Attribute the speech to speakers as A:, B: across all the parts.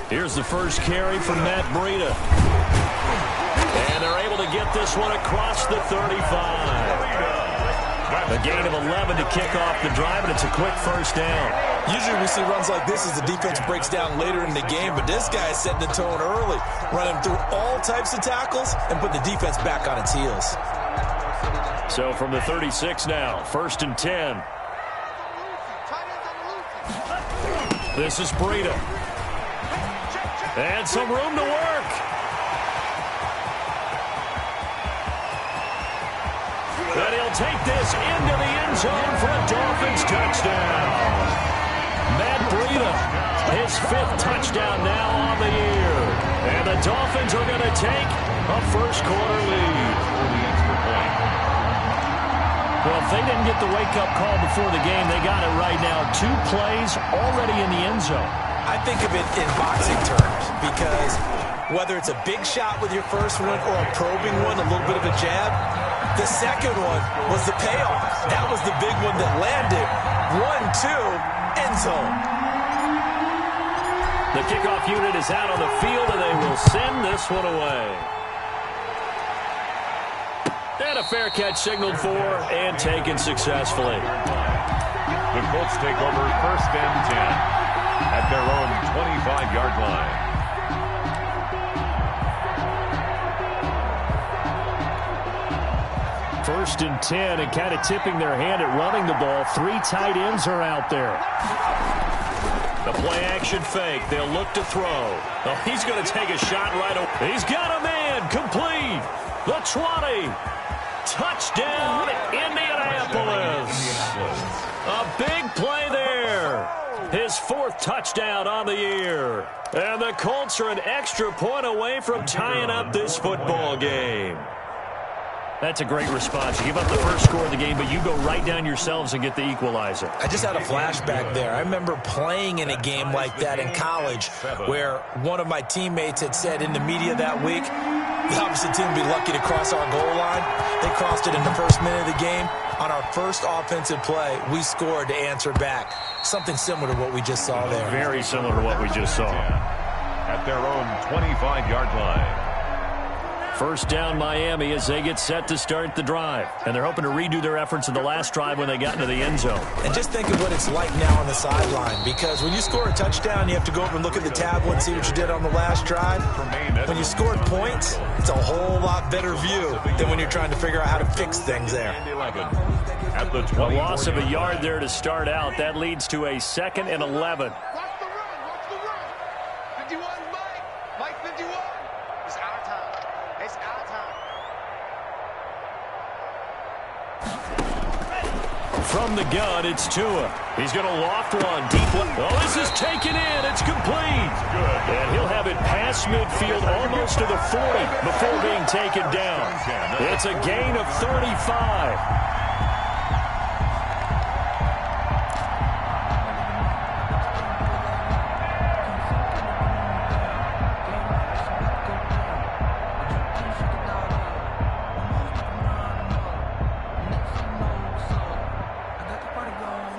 A: Here's the first carry from Matt Breida. And they're able to get this one across the 35. A gain of 11 to kick off the drive, and it's a quick first down.
B: Usually we see runs like this as the defense breaks down later in the game, but this guy is setting the tone early, running through all types of tackles and put the defense back on its heels.
A: So from the 36 now, 1st and 10. This is Breida. And some room to work. And he'll take this into the end zone for a Dolphins touchdown. Matt Breida, his 5th touchdown now on the year. And the Dolphins are going to take a first-quarter lead. Well, if they didn't get the wake-up call before the game, they got it right now. 2 plays already in the end zone.
B: I think of it in boxing terms because whether it's a big shot with your first one or a probing one, a little bit of a jab, the second one was the payoff. That was the big one that landed. 1-2, end zone.
A: The kickoff unit is out on the field, and they will send this one away. And a fair catch signaled for and taken successfully.
C: The Colts take over 1st and 10 at their own 25-yard line.
A: First and 10, and kind of tipping their hand at running the ball. 3 tight ends are out there. The play-action fake. They'll look to throw. Oh, he's going to take a shot right away. He's got a man. Complete. The 20. Touchdown, Indianapolis. A big play there. His 4th touchdown on the year. And the Colts are an extra point away from tying up this football game. That's a great response. You give up the first score of the game, but you go right down yourselves and get the equalizer.
B: I just had a flashback there. I remember playing in a game like that in college where one of my teammates had said in the media that week, the opposite team would be lucky to cross our goal line. They crossed it in the first minute of the game. On our first offensive play, we scored to answer back. Something similar to what we just saw there.
A: Very similar to what we just saw.
C: At their own 25-yard line.
A: First down Miami as they get set to start the drive. And they're hoping to redo their efforts in the last drive when they got into the end zone.
B: And just think of what it's like now on the sideline. Because when you score a touchdown, you have to go over and look at the tablet and see what you did on the last drive. When you scored points, it's a whole lot better view than when you're trying to figure out how to fix things there.
C: At the
A: a loss of a yard there to start out. That leads to a 2nd and 11. From the gun, it's Tua. He's going to loft one deep. Oh, this is taken in. It's complete. And he'll have it past midfield almost to the 40 before being taken down. It's a gain of 35.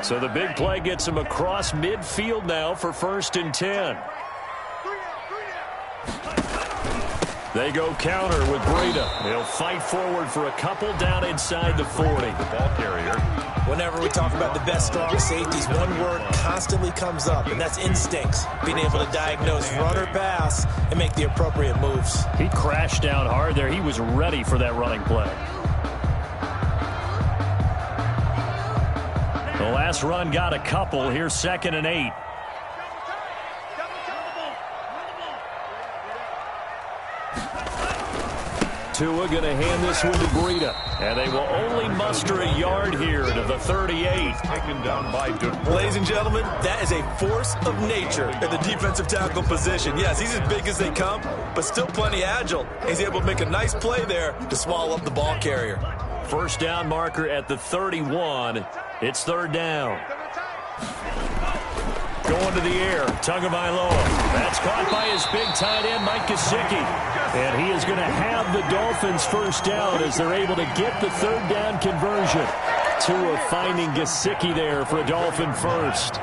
A: So the big play gets him across midfield now for 1st and 10. They go counter with Breida. He'll fight forward for a couple down inside the 40.
C: The ball carrier.
B: Whenever we talk about the best strong safeties, one word constantly comes up, and that's instincts. Being able to diagnose run or pass and make the appropriate moves.
A: He crashed down hard there. He was ready for that running play. The last run got a couple. Here's 2nd and 8. Tua going to hand this one to Breida. And they will only muster a yard here to the 38.
C: Taken down by DeFord.
B: Ladies and gentlemen, that is a force of nature at the defensive tackle position. Yes, he's as big as they come, but still plenty agile. He's able to make a nice play there to swallow up the ball carrier.
A: First down marker at the 31. It's 3rd down. Going to the air, Tagovailoa. That's caught by his big tight end, Mike Gesicki. And he is going to have the Dolphins first down as they're able to get the 3rd down conversion. Tua finding Gesicki there for a Dolphin first.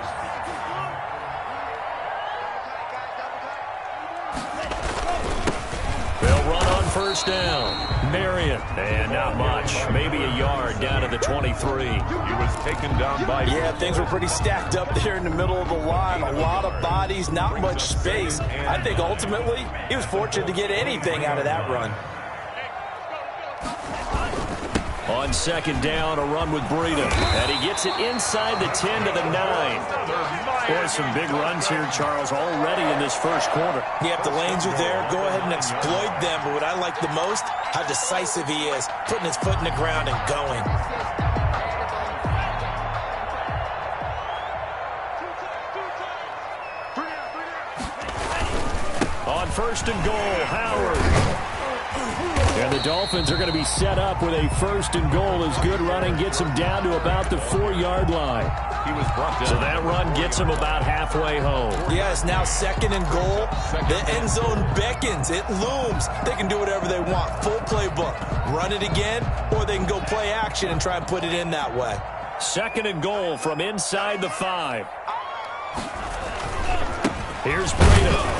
A: first down. Marion. And not much. Maybe a yard down to the 23.
C: He was taken down by...
B: Yeah, things were pretty stacked up there in the middle of the line. A lot of bodies, not much space. I think ultimately he was fortunate to get anything out of that run.
A: On second down, a run with Breida. And he gets it inside the 10 to the 9. Boy, some big runs here, Charles, already in this first quarter.
B: Yeah, if the lanes are there, go ahead and exploit them. But what I like the most, how decisive he is, putting his foot in the ground and going.
A: On first and goal, Howard. And the Dolphins are going to be set up with a first and goal as good running gets them down to about the 4-yard line.
C: He was brought down.
A: So that run gets them about halfway home.
B: Yeah, it's now second and goal. The end zone beckons. It looms. They can do whatever they want. Full playbook. Run it again, or they can go play action and try and put it in that way.
A: Second and goal from inside the 5. Here's Breida.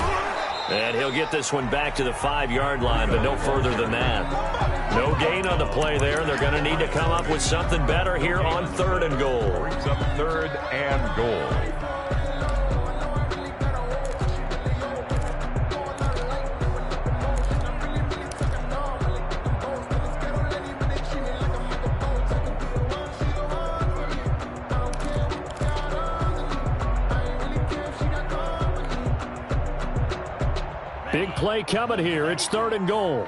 A: And he'll get this one back to the 5-yard line, but no further than that. No gain on the play there. They're going to need to come up with something better here on third and goal.
C: Brings up third and goal.
A: Big play coming here. It's third and goal.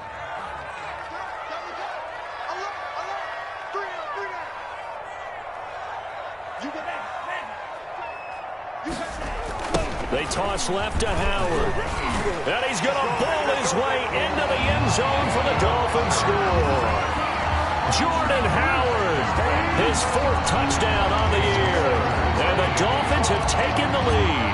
A: They toss left to Howard. And he's going to bowl his way into the end zone for the Dolphins score. Jordan Howard, his 4th touchdown on the year. And the Dolphins have taken the lead.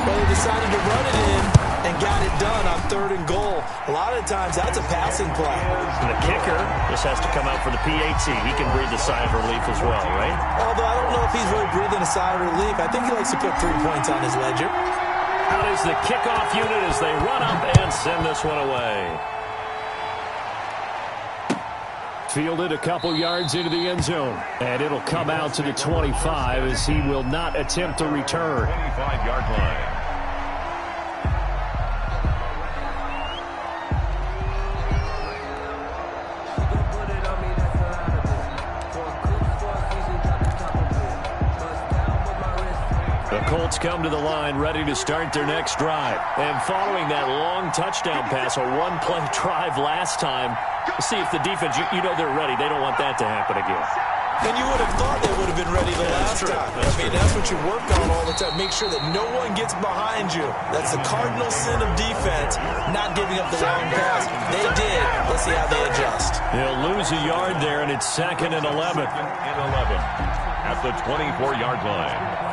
B: Well, they decided to run it in and got it done on third and goal. A lot of times, that's a passing play.
A: And the kicker just has to come out for the PAT. He can breathe a sigh of relief as well, right?
B: Although I don't know if he's really breathing a sigh of relief. I think he likes to put 3 points on his ledger.
A: Out is the kickoff unit as they run up and send this one away. Fielded a couple yards into the end zone. And it'll come out to the 25 as he will not attempt to return.
C: 25-yard line.
A: Colts come to the line ready to start their next drive. And following that long touchdown pass, a one-play drive last time, see if the defense, you know they're ready. They don't want that to happen again.
B: And you would have thought they would have been ready the last time. That's what you work on all the time. Make sure that no one gets behind you. That's the cardinal sin of defense, not giving up the long pass. They did. Let's see how they adjust.
A: They'll lose a yard there, and it's 2nd and 11.
C: 2nd and 11 at the 24-yard line.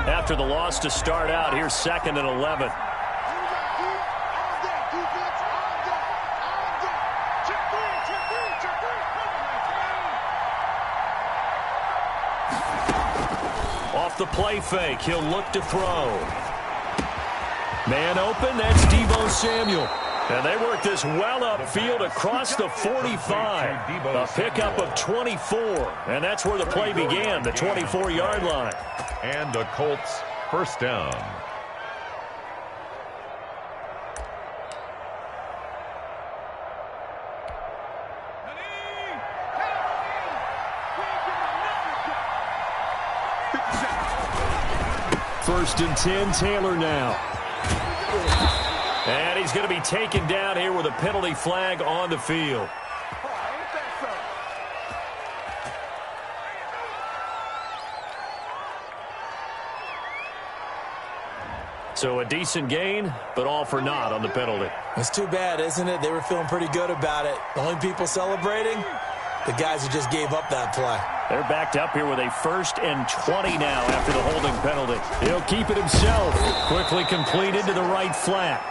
A: After the loss to start out, here's 2nd and 11. Off the play fake, he'll look to throw. Man open, that's Deebo Samuel. And they work this well upfield across the 45. A pickup of 24. And that's where the play began, the 24-yard line.
C: And the Colts first down.
A: First and 10, Taylor now. And he's going to be taken down here with a penalty flag on the field. So a decent gain, but all for naught on the penalty.
B: It's too bad, isn't it? They were feeling pretty good about it. The only people celebrating, the guys who just gave up that play.
A: They're backed up here with a 1st and 20 now after the holding penalty. He'll keep it himself. Quickly completed to the right flat.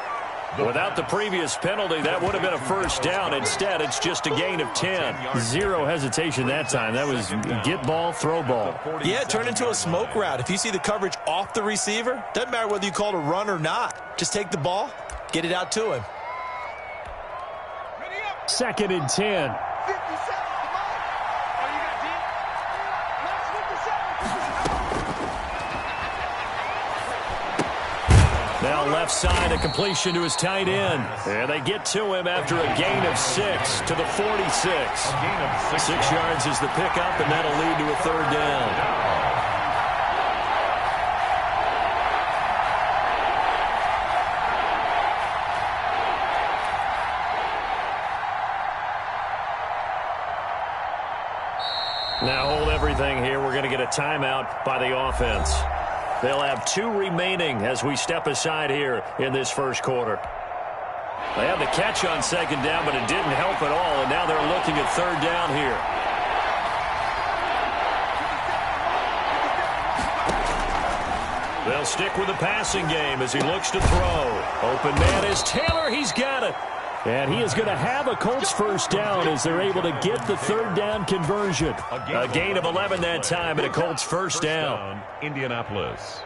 A: Without the previous penalty, that would have been a first down. Instead, it's just a gain of 10. Zero hesitation that time. That was get ball, throw ball.
B: Yeah, it turned into a smoke route. If you see the coverage off the receiver, doesn't matter whether you call it a run or not. Just take the ball, get it out to him.
A: 2nd and 10. Now left side, a completion to his tight end. And they get to him after a gain of 6 to the 46. 6 yards is the pickup, and that'll lead to a 3rd down. Now hold everything here. We're going to get a timeout by the offense. They'll have 2 remaining as we step aside here in this first quarter. They had the catch on 2nd down, but it didn't help at all, and now they're looking at 3rd down here. They'll stick with the passing game as he looks to throw. Open man is Taylor. He's got it. And he is going to have a Colts first down as they're able to get the 3rd down conversion. A gain of 11 that time and a Colts first down.
C: Indianapolis.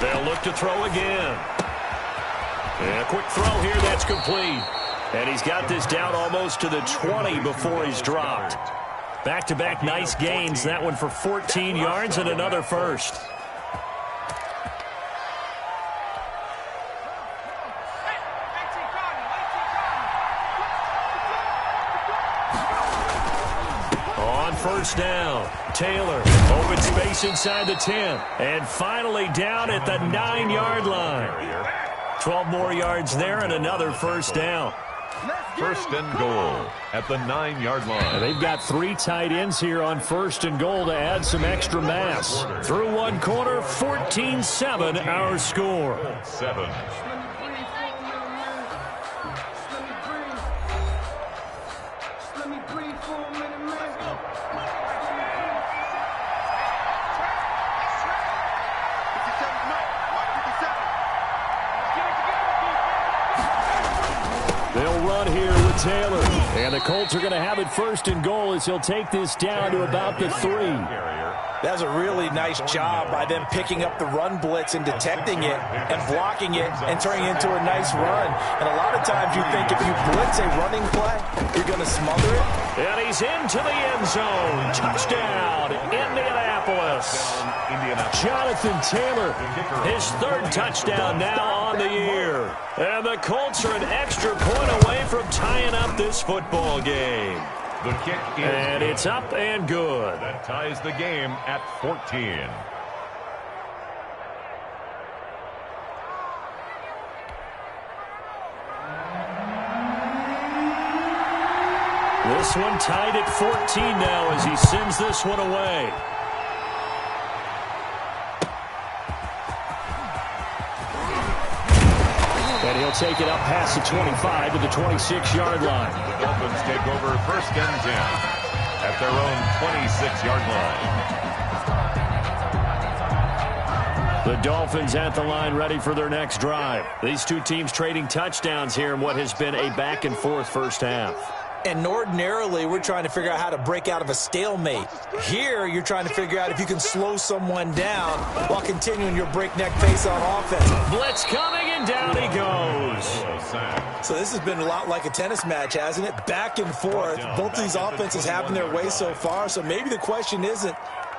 A: They'll look to throw again. And a quick throw here, that's complete. And he's got this down almost to the 20 before he's dropped. Back-to-back nice gains. That one for 14 yards and another first. On first down, Taylor, open space inside the 10. And finally down at the 9-yard line. 12 more yards there and another first down.
C: 1st and goal at the 9-yard line.
A: And they've got 3 tight ends here on 1st and goal to add some extra mass. Through 1 quarter, 14-7 our score.
C: 7.
A: They'll run here with Taylor. And the Colts are going to have it 1st and goal as he'll take this down to about the 3.
B: That was a really nice job by them picking up the run blitz and detecting it and blocking it and turning it into a nice run. And a lot of times you think if you blitz a running play, you're going to smother it.
A: And he's into the end zone. Touchdown, Indianapolis. Jonathan Taylor, his 3rd touchdown now on the year. And the Colts are an extra point away from tying up this football game.
C: The kick is
A: and it's up and good.
C: That ties the game at 14.
A: This one tied at 14 now as he sends this one away. And he'll take it up past the 25 to the 26-yard line.
C: The Dolphins take over 1st and 10 at their own 26-yard line.
A: The Dolphins at the line ready for their next drive. These 2 teams trading touchdowns here in what has been a back-and-forth first half.
B: And ordinarily, we're trying to figure out how to break out of a stalemate. Here, you're trying to figure out if you can slow someone down while continuing your breakneck pace on offense.
A: Blitz coming, and down he goes.
B: So this has been a lot like a tennis match, hasn't it? Back and forth. Both these offenses having their way so far. So maybe the question isn't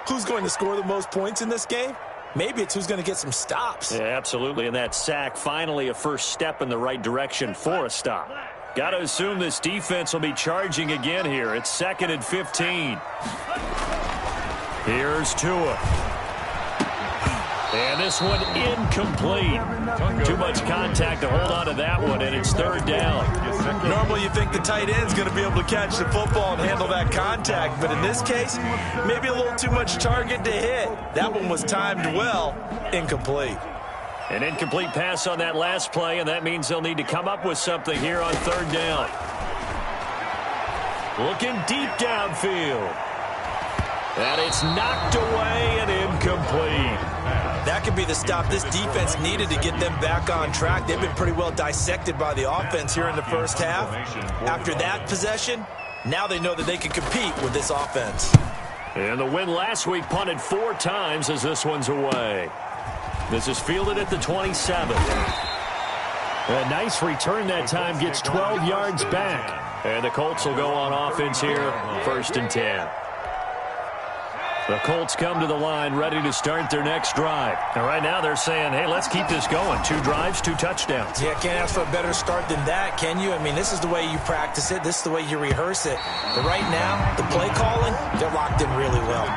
B: who's going to score the most points in this game. Maybe it's who's going to get some stops.
A: Yeah, absolutely. And that sack, finally a first step in the right direction for a stop. Got to assume this defense will be charging again here. It's 2nd and 15. Here's Tua. And this one incomplete. Too much contact to hold on to that one, and it's 3rd down.
B: Normally you think the tight end's going to be able to catch the football and handle that contact, but in this case, maybe a little too much target to hit. That one was timed well, incomplete.
A: An incomplete pass on that last play, and that means they'll need to come up with something here on third down. Looking deep downfield. And it's knocked away and incomplete.
B: That could be the stop this defense needed to get them back on track. They've been pretty well dissected by the offense here in the first half. After that possession, now they know that they can compete with this offense.
A: And the win last week punted 4 times as this one's away. This is fielded at the 27. A nice return that time, gets 12 yards back. And the Colts will go on offense here, 1st and 10. The Colts come to the line ready to start their next drive. And right now they're saying, hey, let's keep this going. 2 drives, 2 touchdowns.
B: Yeah, can't ask for a better start than that, can you? I mean, this is the way you practice it. This is the way you rehearse it. But right now, the play calling, they're locked in really well.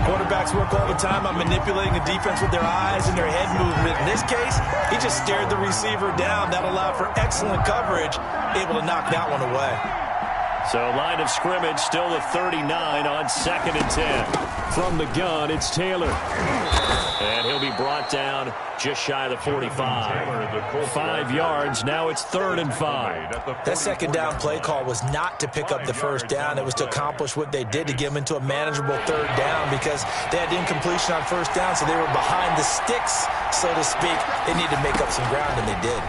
B: Quarterbacks work all the time on manipulating the defense with their eyes and their head movement. In this case, he just stared the receiver down. That allowed for excellent coverage, able to knock that one away.
A: So line of scrimmage still the 39 on 2nd and 10. From the gun, it's Taylor. And he'll be brought down just shy of the 45. 5 yards, now it's 3rd and 5.
B: That second down play call was not to pick up the first down. It was to accomplish what they did to get them into a manageable 3rd down because they had incompletion on 1st down, so they were behind the sticks, so to speak. They needed to make up some ground, and they did.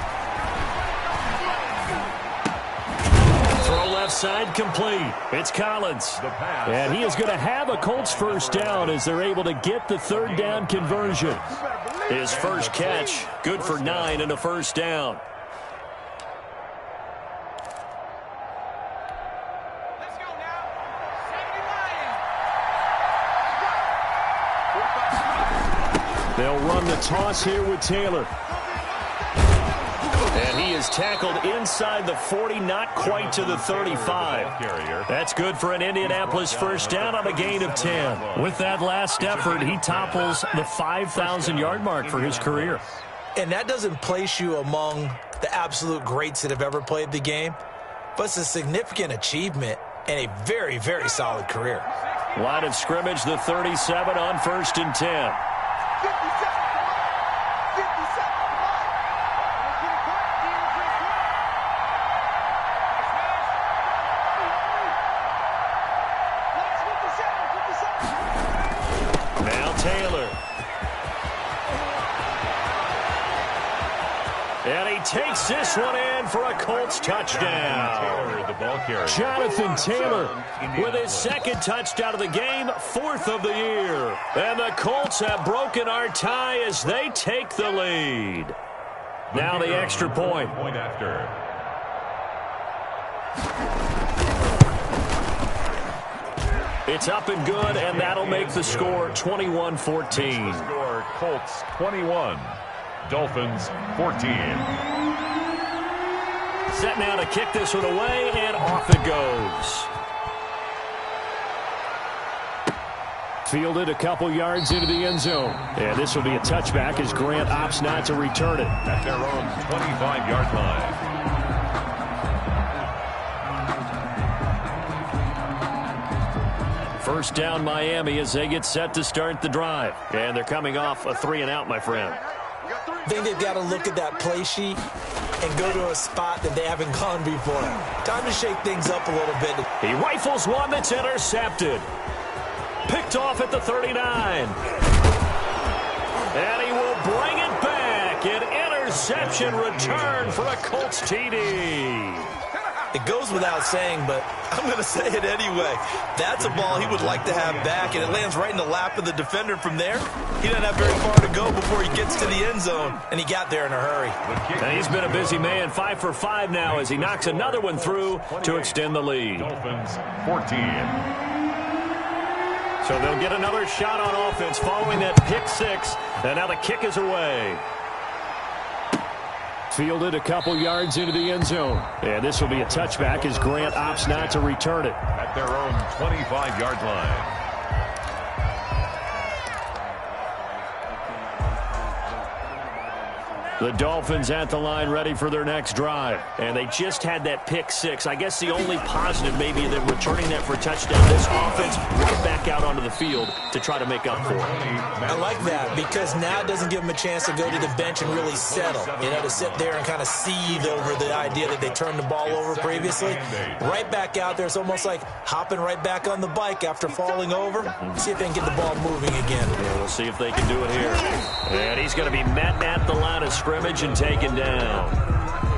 A: Left side complete. It's Collins. And he is going to have a Colts first down as they're able to get the 3rd down conversion. His first catch, good for 9 and a first down.
D: Let's go now.
A: They'll run the toss here with Taylor. And he is tackled inside the 40, not quite to the 35. That's good for an Indianapolis first down on a gain of 10. With that last effort, he topples the 5,000-yard mark for his career.
B: And that doesn't place you among the absolute greats that have ever played the game, but it's a significant achievement and a very, very solid career.
A: Line of scrimmage, the 37 on 1st and 10. Takes this one in for a Colts touchdown. Jonathan Taylor with his 2nd touchdown of the game, 4th of the year. And the Colts have broken our tie as they take the lead. Now the extra point. It's up and good, and that'll make the score 21-14.
C: Colts 21. Dolphins 14.
A: Set now to kick this one away, and off it goes. Fielded a couple yards into the end zone. And this will be a touchback as Grant opts not to return it.
C: At their own 25-yard line.
A: First down Miami as they get set to start the drive. And they're coming off a 3-and-out, my friend.
B: I think they've got to look at that play sheet and go to a spot that they haven't gone before. Time to shake things up a little bit.
A: He rifles one that's intercepted. Picked off at the 39. And he will bring it back. An interception return for a Colts TD.
B: It goes without saying, but I'm going to say it anyway. That's a ball he would like to have back, and it lands right in the lap of the defender from there. He doesn't have very far to go before he gets to the end zone, and he got there in a hurry.
A: And he's been a busy man, 5 for 5 now as he knocks another one through to extend the lead.
C: Dolphins 14.
A: So they'll get another shot on offense following that pick 6, and now the kick is away. Fielded a couple yards into the end zone. And this will be a touchback as Grant opts not to return it.
C: At their own 25-yard line.
A: The Dolphins at the line ready for their next drive. And they just had that pick six. I guess the only positive maybe them returning that for a touchdown. This offense right back out onto the field to try to make up for it.
B: I like that because now it doesn't give them a chance to go to the bench and really settle. You know, to sit there and kind of seethe over the idea that they turned the ball over previously. Right back out there. It's almost like hopping right back on the bike after falling over. See if they can get the ball moving again.
A: Yeah, we'll see if they can do it here. And he's going to be met at the line of scrimmage and taken down.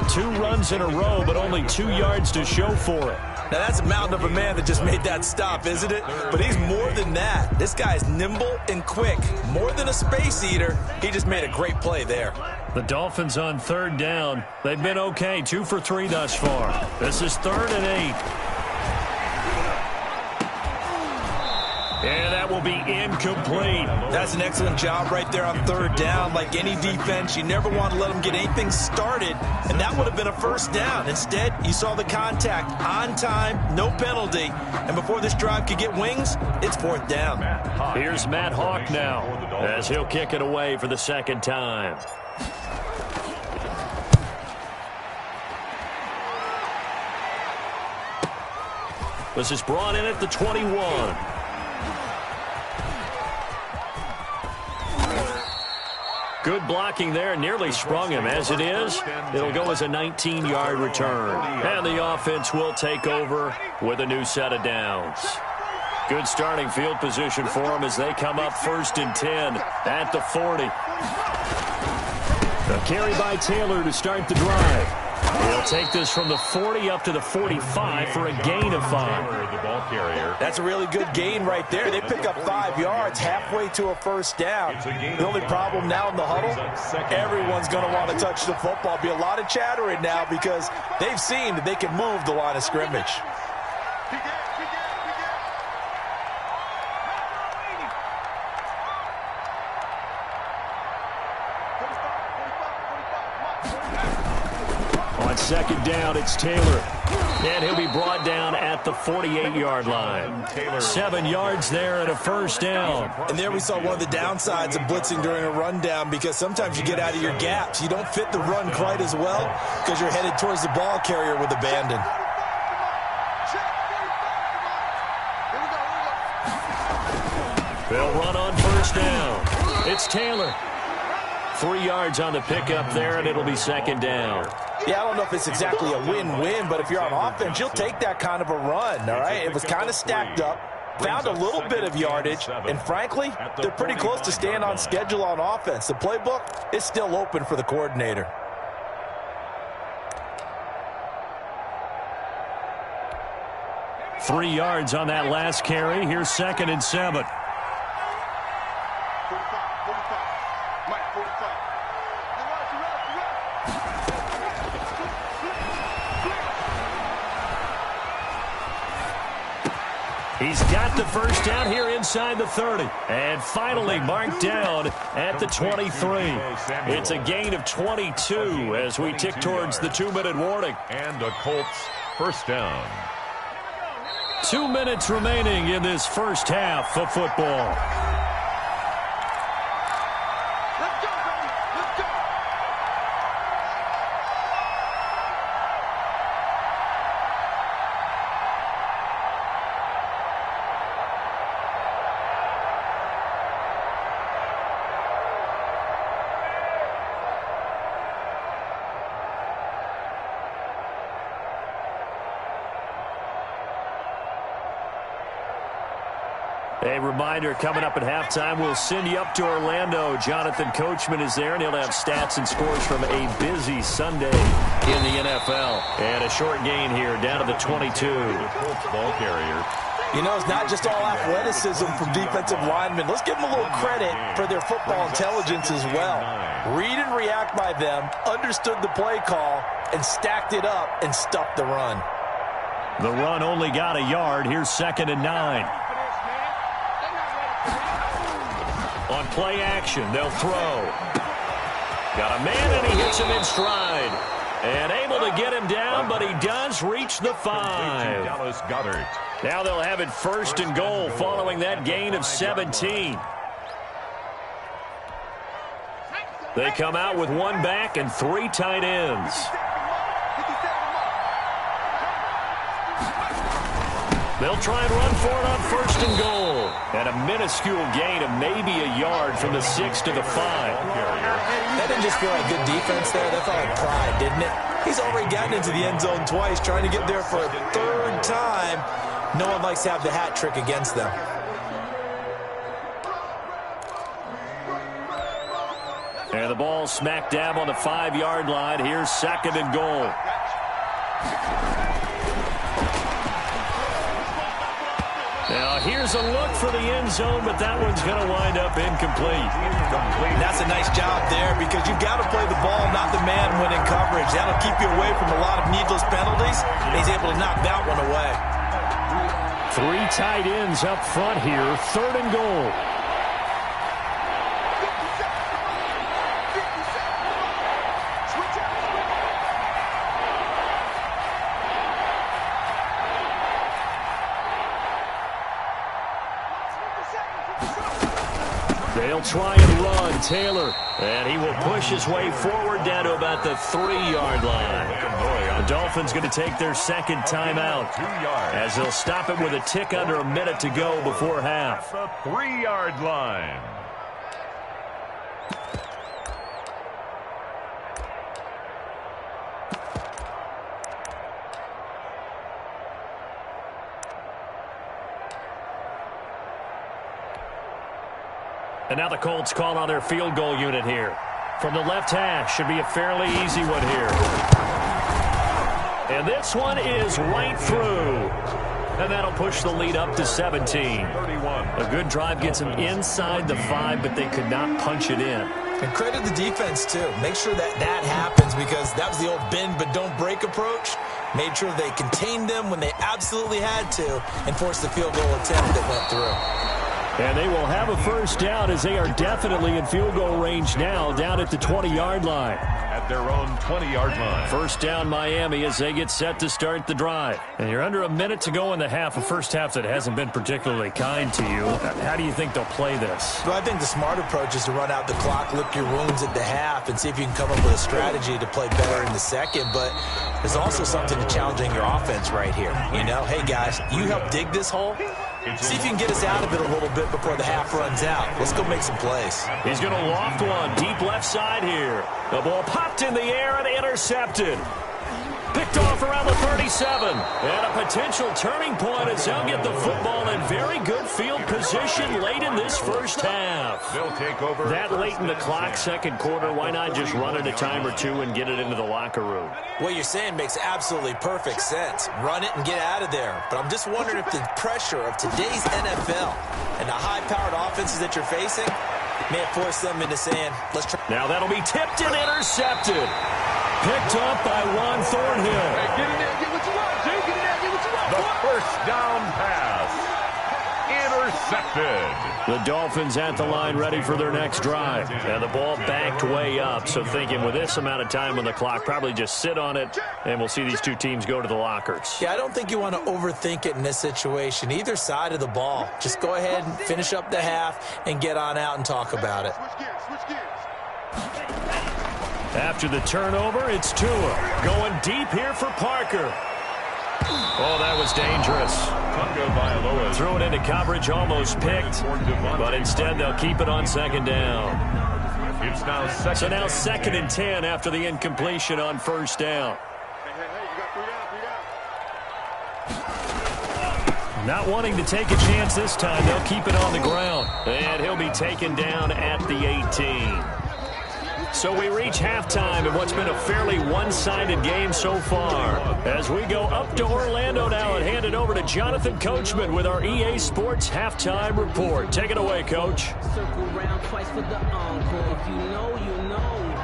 A: 2 runs in a row, but only 2 yards to show for it.
B: Now, that's a mountain of a man that just made that stop, isn't it? But he's more than that. This guy's nimble and quick. More than a space eater. He just made a great play there.
A: The Dolphins on 3rd down. They've been okay, 2 for 3 thus far. This is 3rd and 8. And that will be incomplete.
B: That's an excellent job right there on 3rd down. Like any defense, you never want to let them get anything started, and that would have been a 1st down. Instead, you saw the contact on time, no penalty, and before this drive could get wings, it's 4th down.
A: Here's Matt Hawk now as he'll kick it away for the 2nd time. This is brought in at the 21. Good blocking there, nearly sprung him. As it is, it'll go as a 19-yard return. And the offense will take over with a new set of downs. Good starting field position for them as they come up 1st and 10 at the 40. A carry by Taylor to start the drive. He'll take this from the 40 up to the 45 for a gain of 5.
C: The ball carrier.
B: That's a really good gain right there. They pick up 5 yards halfway to a 1st down. The only problem now in the huddle, everyone's going to want to touch the football. Be a lot of chattering now because they've seen that they can move the line of scrimmage.
A: On 2nd down, it's Taylor. And he'll be brought down at the 48-yard line. 7 yards there and a 1st down.
B: And there we saw one of the downsides of blitzing during a rundown because sometimes you get out of your gaps. You don't fit the run quite as well because you're headed towards the ball carrier with abandon.
A: They'll run on 1st down. It's Taylor. 3 yards on the pickup there, and it'll be 2nd down.
B: Yeah, I don't know if it's exactly a win-win, but if you're on offense, you'll take that kind of a run, all right? It was kind of stacked up, found a little bit of yardage, and frankly, they're pretty close to staying on schedule on offense. The playbook is still open for the coordinator.
A: Three yards on that last carry. Here's 2nd and 7. He's got the 1st down here inside the 30. And finally marked down at the 23. It's a gain of 22 as we tick towards the 2-minute warning.
C: And the Colts 1st down.
A: 2 minutes remaining in this 1st half of football.
D: Let's go, baby. Let's go.
A: A reminder, coming up at halftime, we'll send you up to Orlando. Jonathan Coachman is there, and he'll have stats and scores from a busy Sunday in the NFL. And a short gain here, down to the 22.
C: The Colts ball carrier.
B: You know, it's not just all athleticism from defensive linemen. Let's give them a little credit for their football intelligence as well. Read and react by them, understood the play call, and stacked it up and stuffed the run.
A: The run only got a yard. Here's 2nd and 9. On play action, they'll throw. Got a man, and he hits him in stride. And able to get him down, but he does reach the 5.
C: Dallas Goedert.
A: Now they'll have it 1st and goal following that gain of 17. They come out with one back and 3 tight ends. They'll try and run for it on 1st and goal. And a minuscule gain of maybe a yard from the 6 to the 5.
B: That didn't just feel like good defense there. That felt like pride, didn't it? He's already gotten into the end zone twice, trying to get there for a 3rd time. No one likes to have the hat trick against them.
A: And the ball smack dab on the 5-yard line. Here's 2nd and goal. Now, here's a look for the end zone, but that one's going to wind up incomplete.
B: And that's a nice job there because you've got to play the ball, not the man when in coverage. That'll keep you away from a lot of needless penalties. And he's able to knock that one away.
A: 3 tight ends up front here, 3rd and goal. They'll try and run. Taylor. And he will push his way forward down to about the 3-yard line. The Dolphins going to take their 2nd timeout as they'll stop it with a tick under a minute to go before half.
C: The 3-yard line.
A: And now the Colts call on their field goal unit here. From the left hash, should be a fairly easy one here. And this one is right through. And that'll push the lead up to 17. A good drive gets them inside the 5, but they could not punch it in.
B: And credit the defense, too. Make sure that happens because that was the old bend but don't break approach. Made sure they contained them when they absolutely had to and forced the field goal attempt that went through.
A: And they will have a 1st down as they are definitely in field goal range now down at the 20-yard line.
C: At their own 20-yard line.
A: 1st down Miami as they get set to start the drive. And you're under a minute to go in the half, a first half that hasn't been particularly kind to you. How do you think they'll play this?
B: Well, I think the smart approach is to run out the clock, lick your wounds at the half, and see if you can come up with a strategy to play better in the 2nd. But there's also something to challenging your offense right here. You know, hey, guys, you help dig this hole. See if you can get us out of it a little bit before the half runs out. Let's go make some plays.
A: He's going to loft one deep left side here. The ball popped in the air and intercepted. Picked off around the 37. And a potential turning point as they'll get the football in very good field position late in this first half.
C: They'll take over.
A: That late in the clock, 2nd quarter, why not just run it a time or two and get it into the locker room?
B: What you're saying makes absolutely perfect sense. Run it and get out of there. But I'm just wondering if the pressure of today's NFL and the high-powered offenses that you're facing may have forced them into saying, let's try.
A: Now that'll be tipped and intercepted. Picked up by Juan Thornhill.
D: Hey, get in there, get what you want, Jay. Get in there, get what you want.
C: The 1st down pass. Intercepted.
A: The Dolphins at the line ready for their next drive. And the ball backed way up. So thinking with this amount of time on the clock, probably just sit on it, and we'll see these two teams go to the lockers.
B: Yeah, I don't think you want to overthink it in this situation. Either side of the ball. Just go ahead and finish up the half and get on out and talk about it.
D: Switch gears.
A: After the turnover, it's Tua. Going deep here for Parker. Oh, that was dangerous. Threw it into coverage, almost picked. But instead, they'll keep it on 2nd down.
C: It's now 2nd.
A: So now 2nd and 10 after the incompletion on 1st down.
D: Hey, you got 3 down.
A: Not wanting to take a chance this time, they'll keep it on the ground. And he'll be taken down at the 18. So we reach halftime in what's been a fairly one-sided game so far. As we go up to Orlando now and hand it over to Jonathan Coachman with our EA Sports Halftime Report. Take it away, Coach.
E: Circle round twice for the encore. If you know, you know.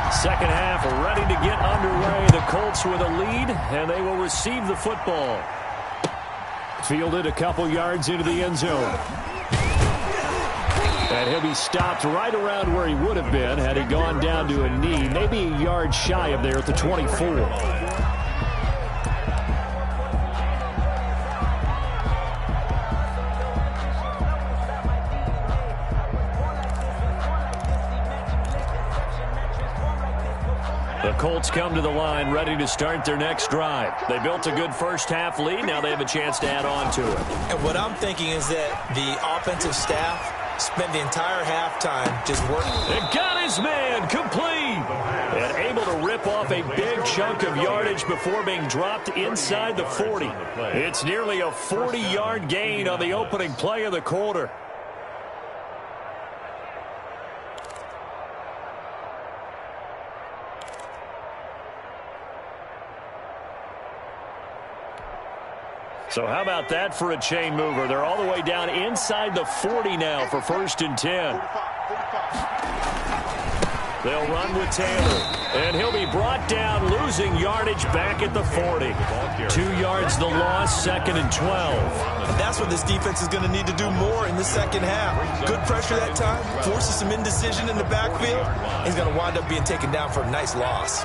A: 2nd half ready to get underway. The Colts with a lead, and they will receive the football. Fielded a couple yards into the end zone. And he'll be stopped right around where he would have been had he gone down to a knee, maybe a yard shy of there at the 24. The Colts come to the line ready to start their next drive. They built a good first-half lead. Now they have a chance to add on to it.
B: And what I'm thinking is that the offensive staff spent the entire halftime just working.
A: It got his man complete. And able to rip off a big chunk of yardage before being dropped inside the 40. It's nearly a 40-yard gain on the opening play of the quarter. So how about that for a chain mover? They're all the way down inside the 40 now for 1st and 10. They'll run with Taylor, and he'll be brought down, losing yardage back at the 40. 2 yards the loss, 2nd and 12.
B: And that's what this defense is going to need to do more in the second half. Good pressure that time, forces some indecision in the backfield. He's going to wind up being taken down for a nice loss.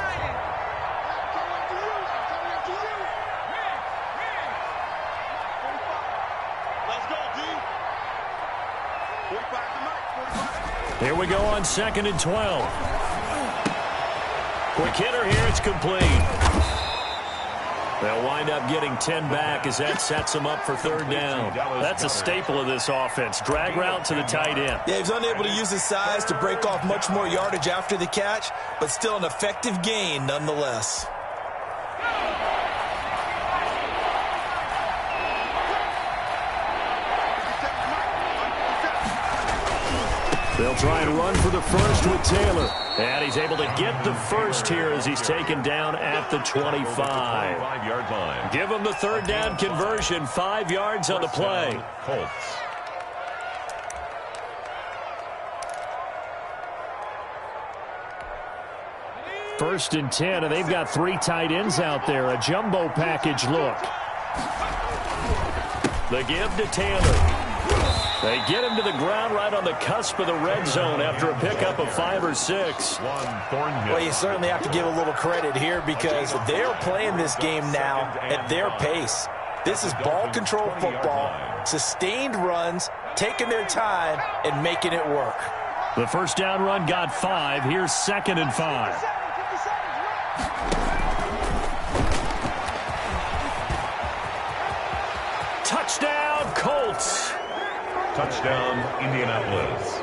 A: Here we go on 2nd and 12. Quick hitter here, it's complete. They'll wind up getting 10 back as that sets them up for 3rd down. That's a staple of this offense. Drag route to the tight end.
B: Yeah, he's unable to use his size to break off much more yardage after the catch, but still an effective gain nonetheless.
A: They'll try and run for the first with Taylor. And he's able to get the first here as he's taken down at the 25.
C: 5-yard line.
A: Give him the 3rd down conversion. 5 yards on the play.
C: Colts.
A: First and 10, and they've got 3 tight ends out there. A jumbo package look. The give to Taylor. They get him to the ground right on the cusp of the red zone after a pickup of 5 or 6.
B: Well, you certainly have to give a little credit here because they're playing this game now at their pace. This is ball control football, sustained runs, taking their time, and making it work.
A: The first down run got 5. Here's 2nd and 5. Touchdown, Colts.
C: Touchdown, Indianapolis.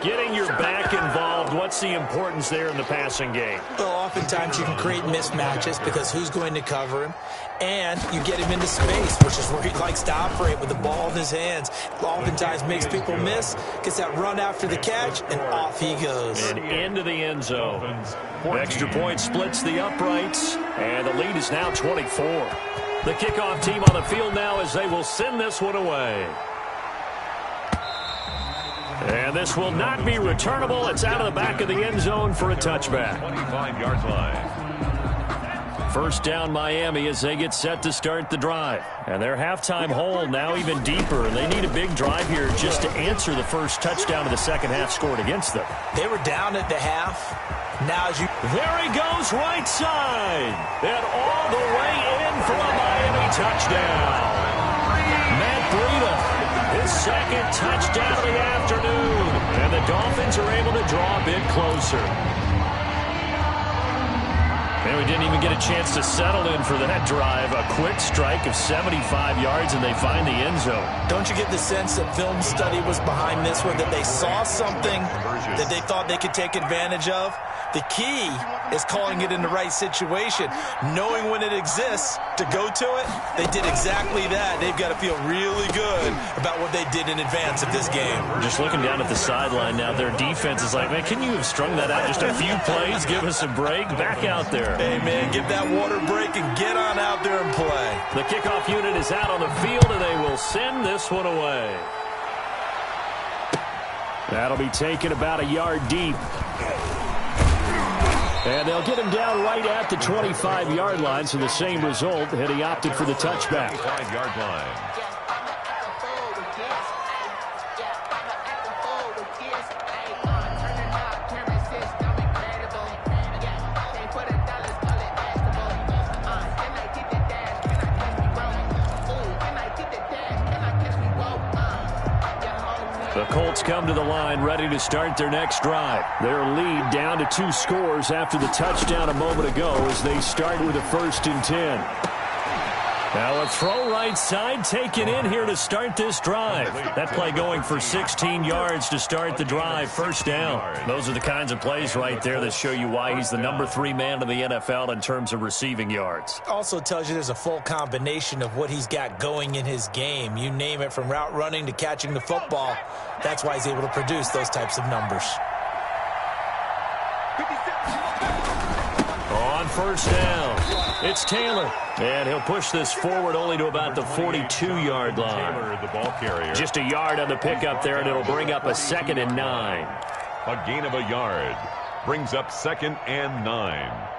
A: Getting your back involved, what's the importance there in the passing game?
B: Well, oftentimes you can create mismatches because who's going to cover him, and you get him into space, which is where he likes to operate with the ball in his hands. Oftentimes makes people miss, gets that run after the catch, and off he goes.
A: And into the end zone. Extra point splits the uprights, and the lead is now 24. The kickoff team on the field now as they will send this one away. And this will not be returnable. It's out of the back of the end zone for a touchback.
C: 25-yard line.
A: First down Miami as they get set to start the drive. And their halftime hole now even deeper. And they need a big drive here just to answer the first touchdown of the second half scored against them.
B: They were down at the half. Now as you...
A: There he goes right side. And all the way in for a Miami touchdown. Matt Breida. His 2nd touchdown of the afternoon. And the Dolphins are able to draw a bit closer. And we didn't even get a chance to settle in for that drive. A quick strike of 75 yards, and they find the end zone.
B: Don't you get the sense that film study was behind this one, that they saw something that they thought they could take advantage of? The key is calling it in the right situation, knowing when it exists to go to it. They did exactly that. They've got to feel really good about what they did in advance of this game.
A: Just looking down at the sideline now, their defense is like, man, can you have strung that out just a few plays? Give us a break. Back out there.
B: Hey, man, give that water break and get on out there and play.
A: The kickoff unit is out on the field, and they will send this one away. That'll be taken about a yard deep. And they'll get him down right at the 25-yard line, so the same result, and he opted for the touchback.
C: 25-yard line.
A: The The Colts come to the line ready to start their next drive. Their lead down to 2 scores after the touchdown a moment ago as they start with a 1st and 10. Now a throw right side taken in here to start this drive. That play going for 16 yards to start the drive. 1st down. Those are the kinds of plays right there that show you why he's the number 3 man in the NFL in terms of receiving yards.
B: Also tells you there's a full combination of what he's got going in his game. You name it, from route running to catching the football. That's why he's able to produce those types of numbers.
A: On 1st down, it's Taylor. And he'll push this forward only to about the 42-yard line.
C: Taylor, the ball carrier.
A: Just a yard on the pickup there, and it'll bring up a 2nd and 9.
C: A gain of a yard. Brings up 2nd and 9.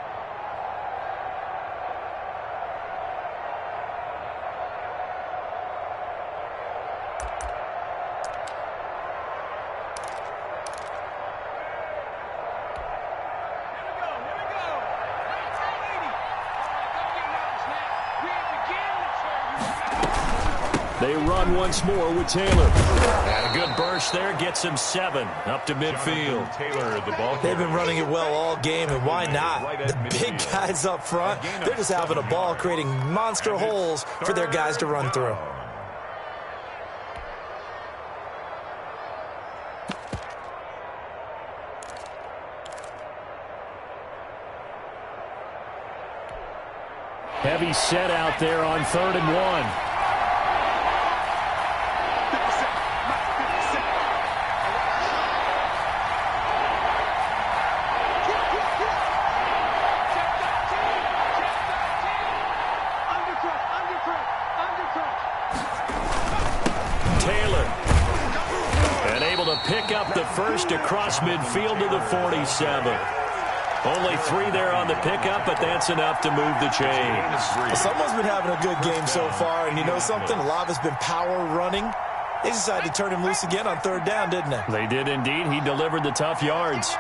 A: They run once more with Taylor. And a good burst there gets him 7 up to midfield.
C: Taylor, the ball
B: They've been running it well all game, and why not? The big guys up front, they're just having a ball, creating monster holes for their guys to run through.
A: Heavy set out there on 3rd and 1. Pick up the first across midfield to the 47. Only 3 there on the pickup, but that's enough to move the chains.
B: Well, someone's been having a good game so far, and you know something? A lot has been power running. They decided to turn him loose again on 3rd down, didn't they?
A: They did indeed. He delivered the tough yards.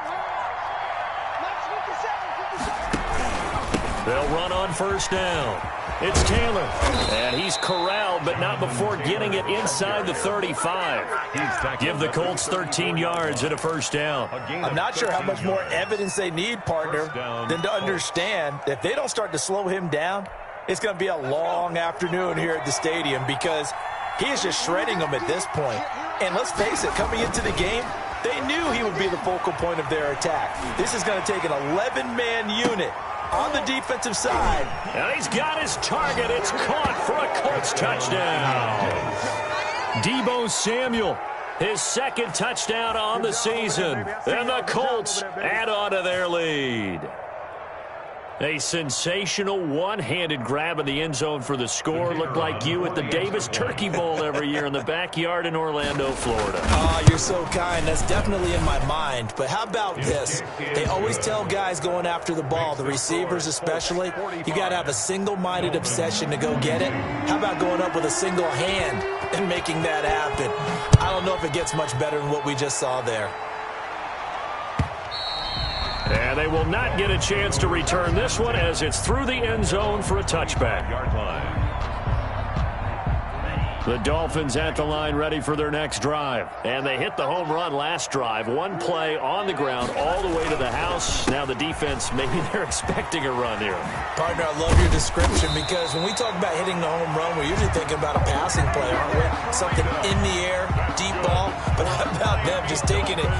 A: They'll run on 1st down. It's Taylor. And he's corralled, but not before getting it inside the 35. Give the Colts 13 yards and a 1st down.
B: I'm not sure how much more evidence they need, partner, than to understand that if they don't start to slow him down, it's going to be a long afternoon here at the stadium, because he is just shredding them at this point. And let's face it, coming into the game, they knew he would be the focal point of their attack. This is going to take an 11-man unit on the defensive side.
A: And he's got his target. It's caught for a Colts touchdown. Deebo Samuel, his 2nd touchdown on the season. And the Colts add on to their lead. A sensational one-handed grab in the end zone for the score. Looked like you at the Davis Turkey Bowl every year in the backyard in Orlando, Florida.
B: Oh, you're so kind. That's definitely in my mind. But how about this? They always tell guys going after the ball, the receivers especially, you got to have a single-minded obsession to go get it. How about going up with a single hand and making that happen? I don't know if it gets much better than what we just saw there.
A: And they will not get a chance to return this one as it's through the end zone for a touchback. The Dolphins at the line ready for their next drive. And they hit the home run last drive. 1 play on the ground all the way to the house. Now the defense, maybe they're expecting a run here.
B: Partner, I love your description, because when we talk about hitting the home run, we're usually thinking about a passing play, aren't we? Something in the air, deep ball. But how about them just taking it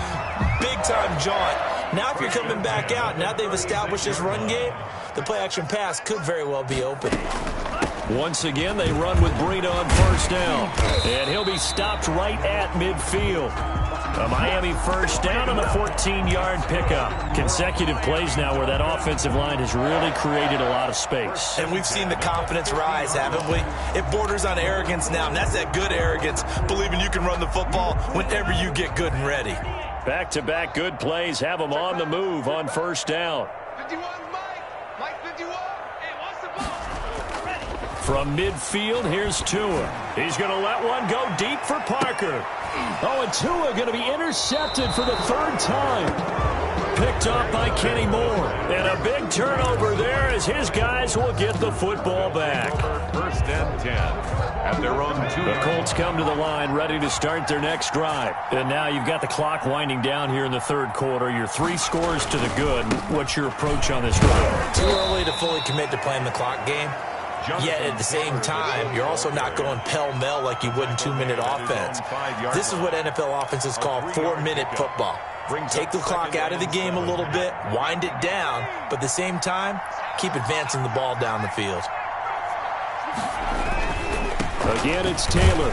B: big-time jaunt? Now if you're coming back out, now they've established this run game, the play-action pass could very well be open.
A: Once again, they run with Breida on 1st down. And he'll be stopped right at midfield. A Miami 1st down on the 14-yard pickup. Consecutive plays now where that offensive line has really created a lot of space.
B: And we've seen the confidence rise, haven't we? It borders on arrogance now, and that's that good arrogance, believing you can run the football whenever you get good and ready.
A: Back-to-back good plays have them on the move on 1st down.
D: 51, Mike 51. Hey, what's the ball? Ready.
A: From midfield, here's Tua. He's going to let one go deep for Parker. Oh, and Tua going to be intercepted for the 3rd time. Picked picked off by Kenny Moore. And a big turnover there as his guys will get the football back.
C: First and 10 at their own 2.
A: The Colts come to the line ready to start their next drive. And now you've got the clock winding down here in the third quarter. You're 3 scores to the good. What's your approach on this drive?
B: Too early to fully commit to playing the clock game. Yet at the same time, you're also not going pell-mell like you would in 2-minute offense. This is what NFL offenses call 4-minute football. Take the clock out of the game a little bit, wind it down, but at the same time, keep advancing the ball down the field.
A: Again, it's Taylor.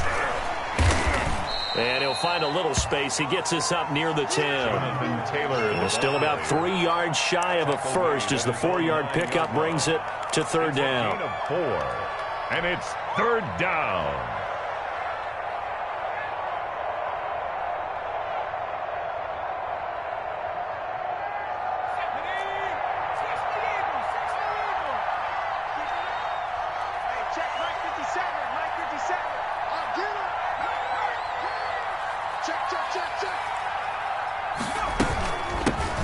A: And he'll find a little space. He gets us up near the 10. And still about 3 yards shy of a first as the 4-yard pickup brings it to third down.
C: 4, and it's third down.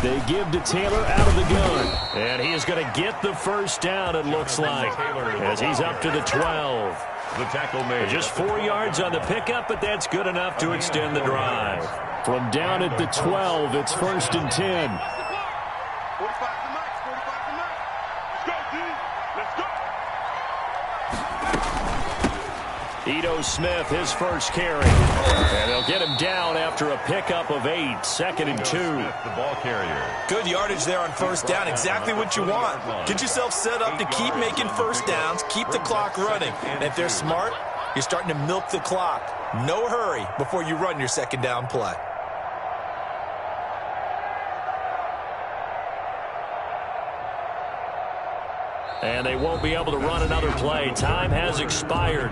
A: They give to Taylor out of the gun. And he is going to get the first down, it looks like, as he's up to the 12.
C: The tackle made.
A: Just 4 yards on the pickup, but that's good enough to extend the drive. From down at the 12, it's first and 10.
D: 45 to Mike. 45 to Mike. Let's go, D. Let's go.
A: Ito Smith, his first carry. And they'll get him down after a pickup of 8. Second and 2.
C: The ball carrier.
B: Good yardage there on first down. Exactly what you want. Get yourself set up to keep making first downs, keep the clock running. And if they're smart, you're starting to milk the clock. No hurry before you run your second down play.
A: And they won't be able to run another play. Time has expired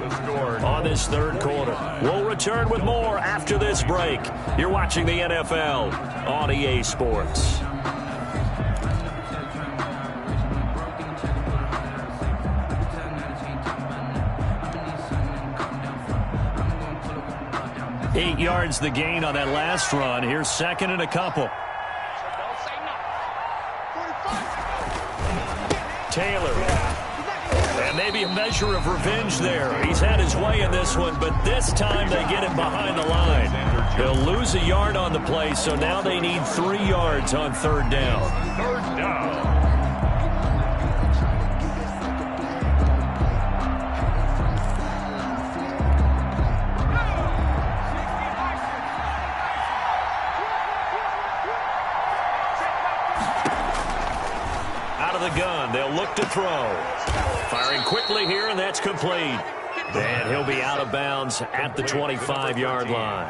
A: on this third quarter. We'll return with more after this break. You're watching the NFL on EA Sports. Eight yards the gain on that last run. Here's second and a couple. Taylor. And maybe a measure of revenge there. He's had his way in this one, but this time they get him behind the line. They'll lose a yard on the play, so now they need 3 yards on third down.
C: Third down.
A: Gun. They'll look to throw. Firing quickly here, and that's complete. And he'll be out of bounds at the 25-yard line.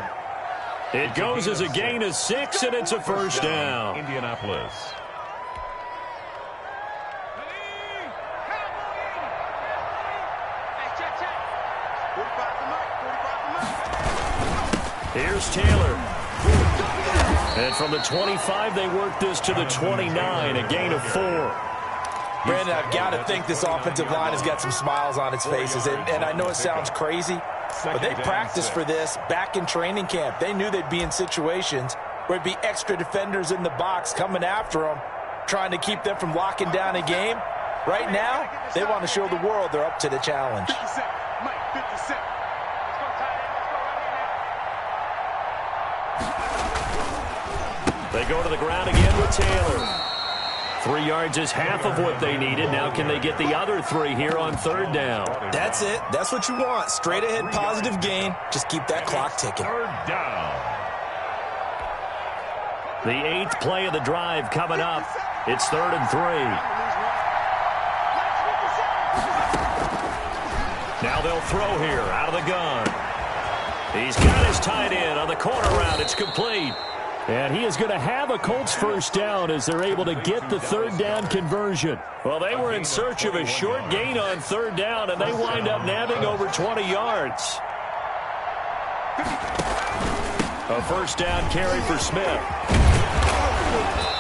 A: It goes as a gain of 6, and it's a first down.
C: Indianapolis.
A: Here's Taylor. And from the 25, they work this to the 29, a gain of 4.
B: Brandon, I've got to think this offensive line has got some smiles on its faces. And I know it sounds crazy, but they practiced for this back in training camp. They knew they'd be in situations where it'd be extra defenders in the box coming after them, trying to keep them from locking down a game. Right now, they want to show the world they're up to the challenge.
D: 57. Mike, 57. Let's go, tight end.
A: They go to the ground again with Taylor. 3 yards is half of what they needed. Now can they get the other 3 here on third down?
B: That's it. That's what you want. Straight ahead positive gain. Just keep that clock ticking.
C: Third down.
A: The 8th play of the drive coming up. It's third and 3. Now they'll throw here out of the gun. He's got his tight end on the corner route. It's complete. And he is going to have a Colts first down as they're able to get the third down conversion. Well, they were in search of a short gain on third down, and they wind up nabbing over 20 yards. A first down carry for Smith.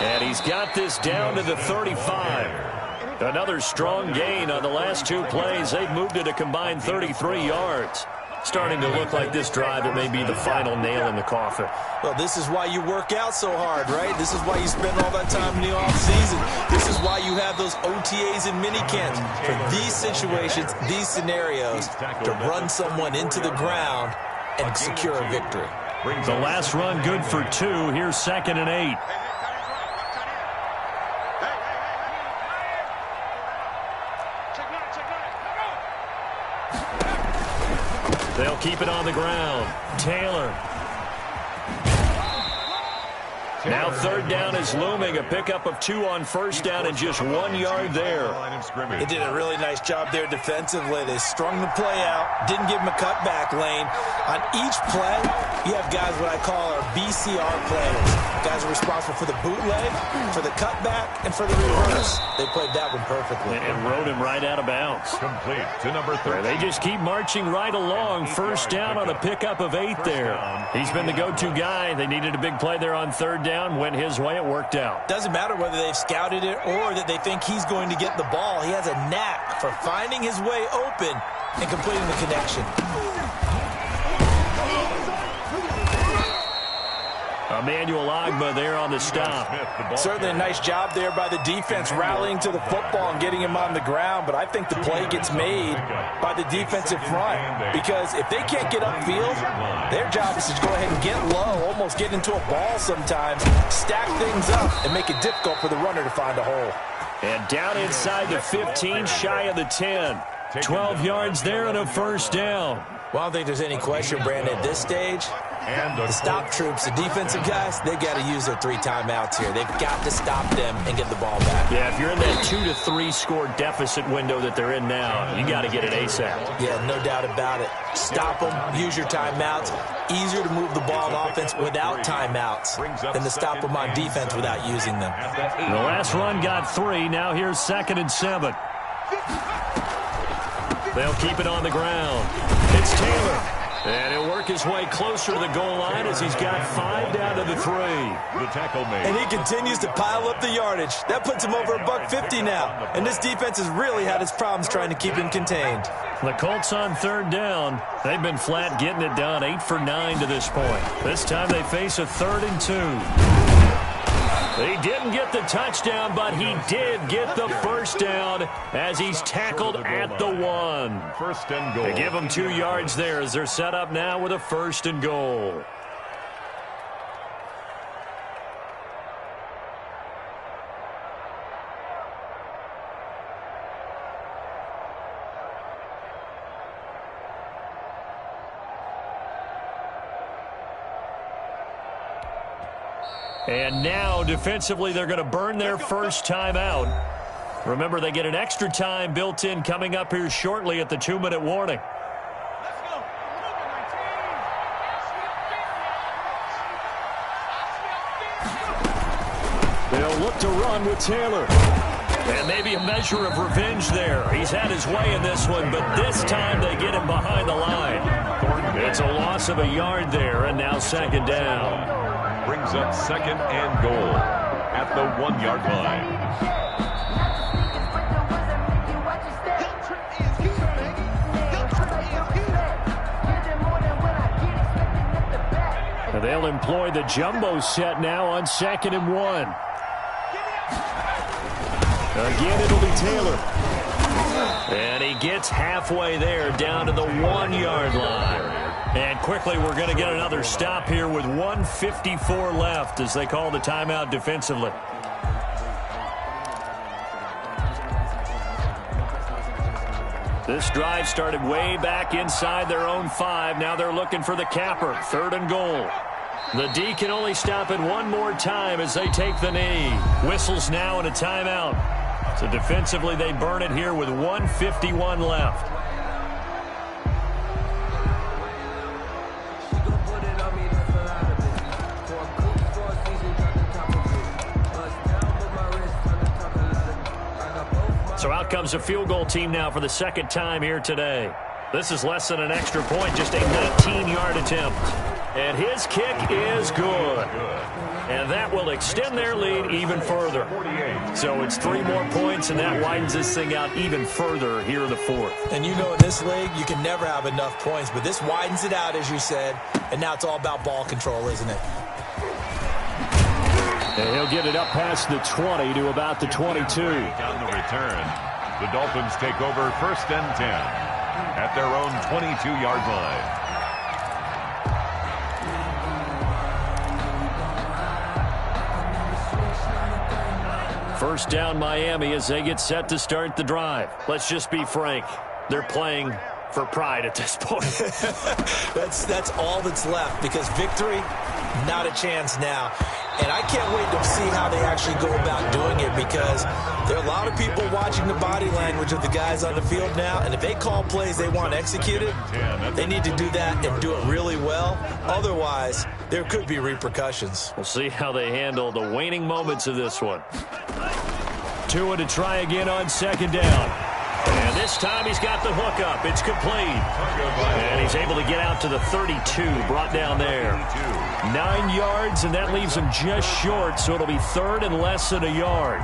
A: And he's got this down to the 35. Another strong gain on the last 2 plays. They've moved it a combined 33 yards. Starting to look like this drive, it may be the final nail in the coffin.
B: Well, this is why you work out so hard, right? This is why you spend all that time in the offseason. This is why you have those OTAs and mini camps. For these situations, these scenarios, to run someone into the ground and secure a victory.
A: The last run good for 2. Here's 2nd and 8. They'll keep it on the ground. Taylor. Now 3rd down is looming. A pickup of 2 on 1st down and just 1 yard there.
B: They did a really nice job there defensively. They strung the play out, didn't give him a cutback lane. On each play, you have guys what I call our BCR planners. Guys are responsible for the bootleg, for the cutback, and for the reverse. They played that one perfectly.
A: And rode him right out of bounds.
C: Complete to number 13.
A: They just keep marching right along. 1st down on a pickup of 8 there. He's been the go-to guy. They needed a big play there on 3rd down. Went his way. It worked out.
B: Doesn't matter whether they've scouted it or that they think he's going to get the ball. He has a knack for finding his way open and completing the connection.
A: Emmanuel Ogbah there on the stop.
B: Certainly a nice job there by the defense rallying to the football and getting him on the ground, but I think the play gets made by the defensive front because if they can't get upfield, their job is to go ahead and get low, almost get into a ball sometimes, stack things up, and make it difficult for the runner to find a hole.
A: And down inside the 15, shy of the 10. 12 yards there and a 1st down.
B: Well, I don't think there's any question, Brandon, at this stage, the stop troops, the defensive guys, they've got to use their 3 timeouts here. They've got to stop them and get the ball back.
A: Yeah, if you're in that 2 to 3 score deficit window that they're in now, you got to get it ASAP.
B: Yeah, no doubt about it. Stop them, use your timeouts. Easier to move the ball on offense without timeouts than to stop them on defense without using them.
A: The last run got 3. Now here's 2nd and 7. They'll keep it on the ground. It's Taylor. And he'll work his way closer to the goal line as he's got 5 down to the 3.
C: The tackle made.
B: And he continues to pile up the yardage. That puts him over $150 now. And this defense has really had its problems trying to keep him contained.
A: The Colts on 3rd down. They've been flat getting it done. 8 for 9 to this point. This time they face a 3rd and 2. He didn't get the touchdown, but he did get the 1st down as he's tackled at the 1.
C: 1st and goal.
A: They give him 2 yards there as they're set up now with a 1st and goal. And now, defensively, they're going to burn their 1st time out. Remember, they get an extra time built in coming up here shortly at the 2-minute warning. They'll look to run with Taylor. And maybe a measure of revenge there. He's had his way in this one, but this time they get him behind the line. It's a loss of a yard there, and now 2nd down.
C: Brings up 2nd and goal at the 1-yard line.
A: And they'll employ the jumbo set now on 2nd and 1. Again, it'll be Taylor. And he gets halfway there down to the 1-yard line. And quickly, we're going to get another stop here with 1:54 left as they call the timeout defensively. This drive started way back inside their own 5. Now they're looking for the capper. 3rd and goal. The D can only stop it one more time as they take the knee. Whistles now and a timeout. So defensively, they burn it here with 1:51 left. So out comes a field goal team now for the 2nd time here today. This is less than an extra point, just a 19-yard attempt. And his kick is good. And that will extend their lead even further. So it's 3 more points, and that widens this thing out even further here in the fourth.
B: And you know in this league, you can never have enough points, but this widens it out, as you said, and now it's all about ball control, isn't it?
A: And he'll get it up past the 20 to about the 22.
C: On the return, the Dolphins take over 1st and 10 at their own 22-yard line.
A: First down Miami as they get set to start the drive. Let's just be frank. They're playing for pride at this point.
B: That's all that's left, because victory, not a chance now. And I can't wait to see how they actually go about doing it, because there are a lot of people watching the body language of the guys on the field now, and if they call plays they want executed, they need to do that and do it really well. Otherwise, there could be repercussions.
A: We'll see how they handle the waning moments of this one. Tua to try again on 2nd down. And this time he's got the hook up. It's complete. And he's able to get out to the 32, brought down there. 9 yards, and that leaves him just short, so it'll be 3rd and less than a yard.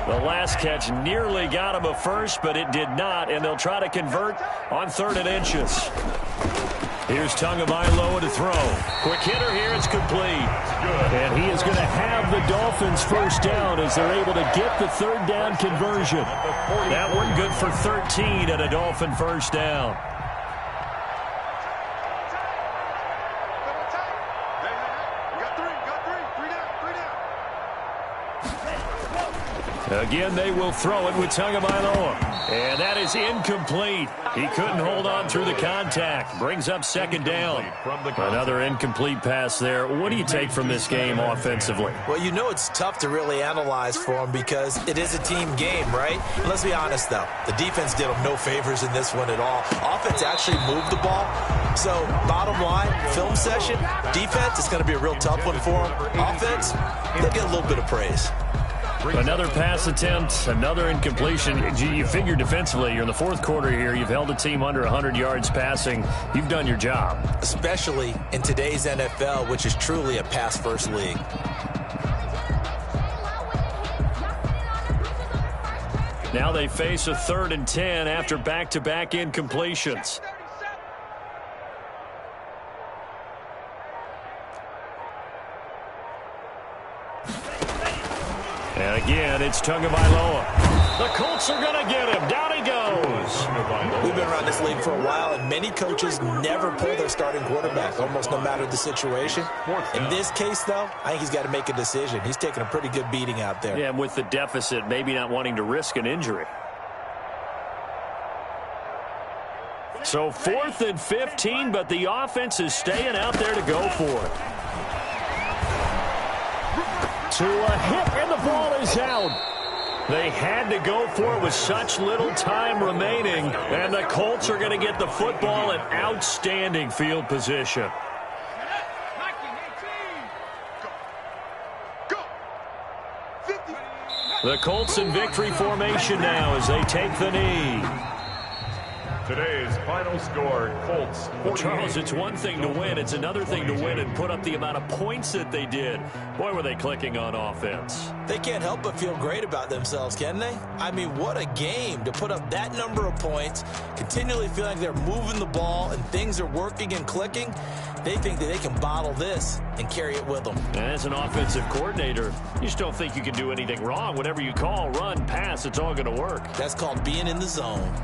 A: The last catch nearly got him a first, but it did not, and they'll try to convert on 3rd and inches. Here's Tagovailoa to throw. Quick hitter here. It's complete. And he is going to have the Dolphins first down as they're able to get the 3rd down conversion. That one good for 13 at a Dolphin first down. Again, they will throw it with Tagovailoa. And that is incomplete. He couldn't hold on through the contact. Brings up 2nd down. Another incomplete pass there. What do you take from this game offensively?
B: Well, you know it's tough to really analyze for them because it is a team game, right? And let's be honest, though. The defense did them no favors in this one at all. Offense actually moved the ball. So, bottom line, film session, defense, it's going to be a real tough one for them. Offense, they'll get a little bit of praise.
A: Another pass attempt, another incompletion. You figure defensively, you're in the 4th quarter here. You've held the team under 100 yards passing. You've done your job.
B: Especially in today's NFL, which is truly a pass-first league.
A: Now they face a 3rd and 10 after back-to-back incompletions. And again, it's Tagovailoa. The Colts are going to get him. Down he goes.
B: We've been around this league for a while, and many coaches never pull their starting quarterback, almost no matter the situation. In this case, though, I think he's got to make a decision. He's taking a pretty good beating out there.
A: Yeah, and with the deficit, maybe not wanting to risk an injury. So 4th and 15, but the offense is staying out there to go for it. To a hit, and the ball is out. They had to go for it with such little time remaining, and the Colts are going to get the football in outstanding field position. The Colts in victory formation now as they take the knee.
C: Today's final score, Colts 48.
A: Charles, it's one thing to win. It's another thing to win and put up the amount of points that they did. Boy, were they clicking on offense.
B: They can't help but feel great about themselves, can they? I mean, what a game to put up that number of points, continually feel like they're moving the ball and things are working and clicking. They think that they can bottle this and carry it with them.
A: And as an offensive coordinator, you just don't think you can do anything wrong. Whatever you call, run, pass, it's all going to work.
B: That's called being in the zone.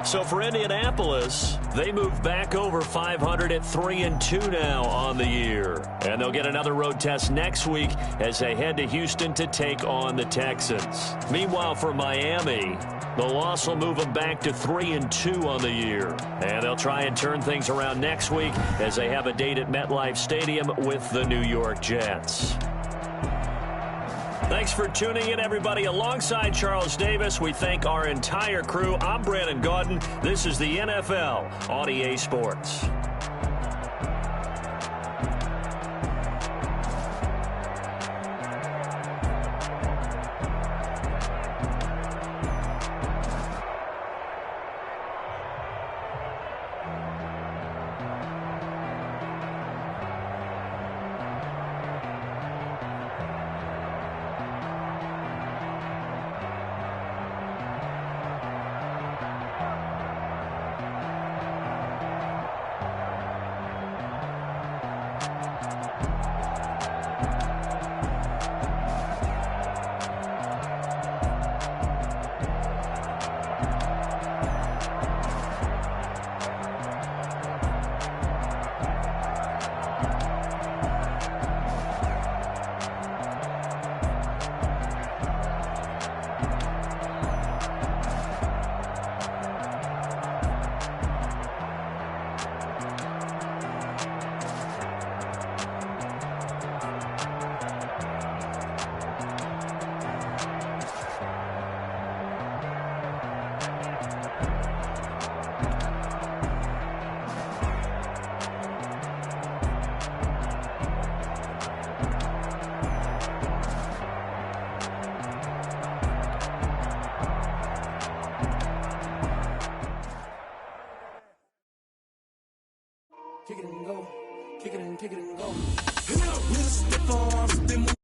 A: So for Indianapolis, they move back over 500 at 3-2 now on the year. And they'll get another road test next week as they head to Houston to take on the Texans. Meanwhile, for Miami, the loss will move them back to 3-2 on the year. And they'll try and turn things around next week as they have a date at MetLife Stadium with the New York Jets. Thanks for tuning in, everybody. Alongside Charles Davis, we thank our entire crew. I'm Brandon Gaudin. This is the NFL on EA Sports.
F: Kick it and go. Kick it and go. With a stiff arm, spin